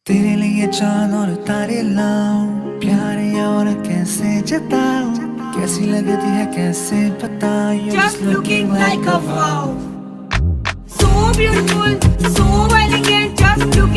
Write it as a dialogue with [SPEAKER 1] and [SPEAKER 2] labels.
[SPEAKER 1] तेरे लिए चांद और तारे लाऊं, प्यारे और कैसे जताऊं, कैसी लगती है कैसे बताऊं, you're
[SPEAKER 2] Just looking like a wow. So beautiful, so elegant, just looking